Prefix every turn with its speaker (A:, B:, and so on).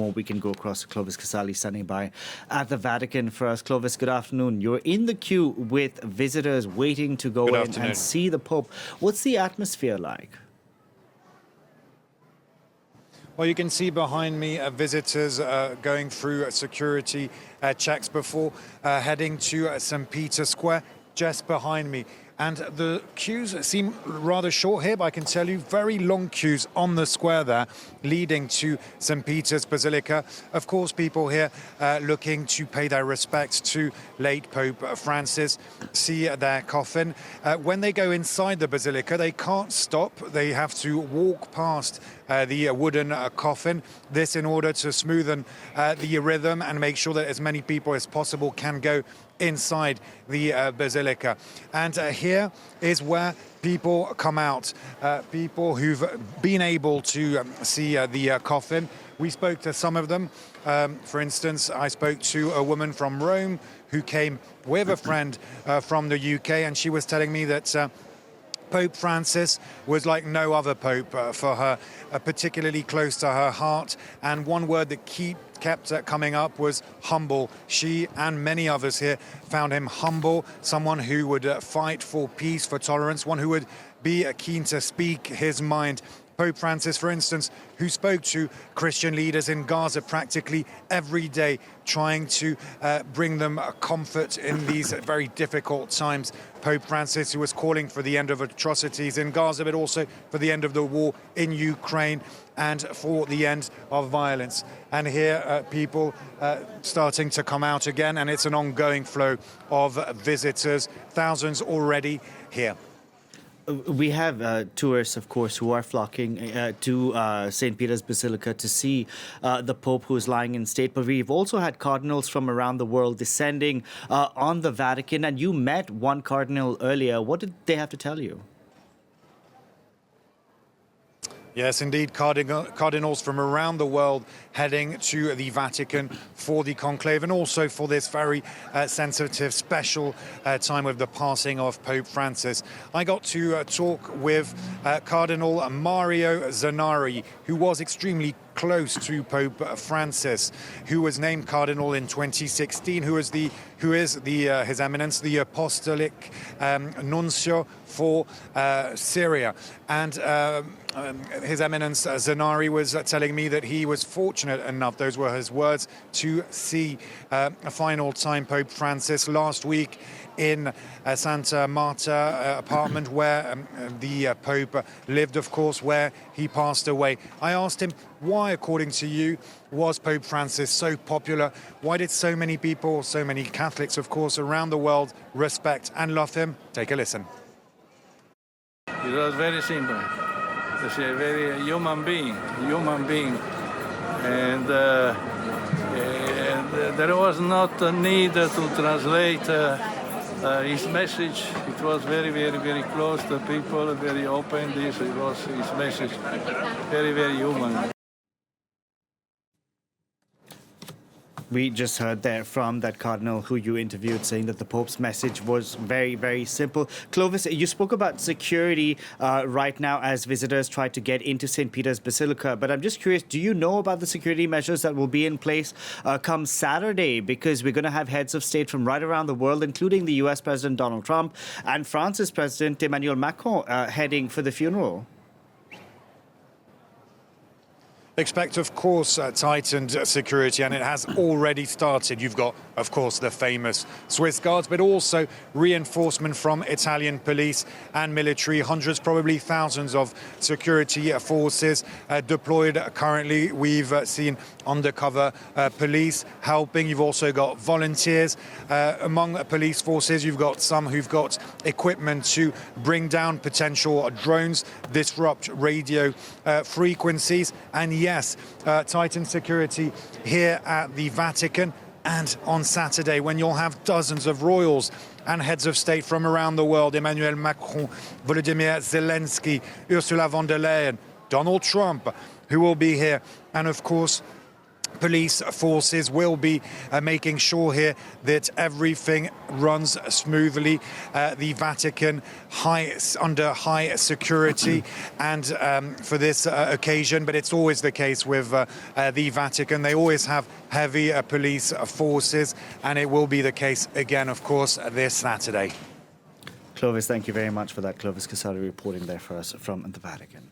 A: more, we can go across to Clovis Casali standing by at the Vatican for us. Clovis, good afternoon. You're in the queue with visitors waiting to go in and see the Pope. What's the atmosphere like?
B: Well, you can see behind me visitors going through security checks before heading to St. Peter's Square, just behind me. And the queues seem rather short here, but I can tell you very long queues on the square there leading to St. Peter's Basilica. Of course, people here looking to pay their respects to late Pope Francis, see their coffin. When they go inside the Basilica, they can't stop. They have to walk past the wooden coffin. This in order to smoothen the rhythm and make sure that as many people as possible can go inside the Basilica. And here is where people come out, people who've been able to see the coffin. We spoke to some of them. For instance, I spoke to a woman from Rome who came with a friend from the UK, and she was telling me that Pope Francis was like no other pope for her, particularly close to her heart. And one word that kept coming up was humble. She and many others here found him humble, someone who would fight for peace, for tolerance, one who would be keen to speak his mind. Pope Francis, for instance, who spoke to Christian leaders in Gaza practically every day, trying to bring them comfort in these very difficult times. Pope Francis, who was calling for the end of atrocities in Gaza, but also for the end of the war in Ukraine and for the end of violence. And here, people starting to come out again, and it's an ongoing flow of visitors, thousands already here.
A: We have tourists, of course, who are flocking to St. Peter's Basilica to see the Pope who is lying in state. But we've also had cardinals from around the world descending on the Vatican. And you met one cardinal earlier. What did they have to tell you?
B: Yes, indeed, cardinals from around the world heading to the Vatican for the conclave and also for this very sensitive, special time with the passing of Pope Francis. I got to talk with Cardinal Mario Zanari, who was extremely close to Pope Francis, who was named cardinal in 2016, who is His Eminence, the Apostolic Nuncio for Syria. And His Eminence Zanari was telling me that he was fortunate enough, those were his words, to see a final time Pope Francis last week in Santa Marta apartment where the Pope lived, of course, where he passed away. I asked him, why, according to you, was Pope Francis so popular? Why did so many people, so many Catholics, of course, around the world respect and love him? Take a listen.
C: It was very simple. He's a very human being. And there was not a need to translate his message. It was very, very, very close to people, very open. This was his message, very, very human.
A: We just heard there from that cardinal who you interviewed saying that the Pope's message was very, very simple. Clovis, you spoke about security right now as visitors try to get into St. Peter's Basilica. But I'm just curious, do you know about the security measures that will be in place come Saturday? Because we're going to have heads of state from right around the world, including the U.S. President Donald Trump and France's President Emmanuel Macron heading for the funeral.
B: Expect, of course, tightened security, and it has already started. You've got, of course, the famous Swiss Guards, but also reinforcement from Italian police and military. Hundreds, probably thousands of security forces deployed currently. We've seen undercover police helping. You've also got volunteers. Among police forces, you've got some who've got equipment to bring down potential drones, disrupt radio frequencies, and yes, tightened security here at the Vatican. And on Saturday, when you'll have dozens of royals and heads of state from around the world, Emmanuel Macron, Volodymyr Zelensky, Ursula von der Leyen, Donald Trump, who will be here. And of course, police forces will be making sure here that everything runs smoothly. The Vatican under high security, and for this occasion, but it's always the case with the Vatican. They always have heavy police forces, and it will be the case again, of course, this Saturday.
A: Clovis, thank you very much for that. Clovis Casali reporting there for us from the Vatican.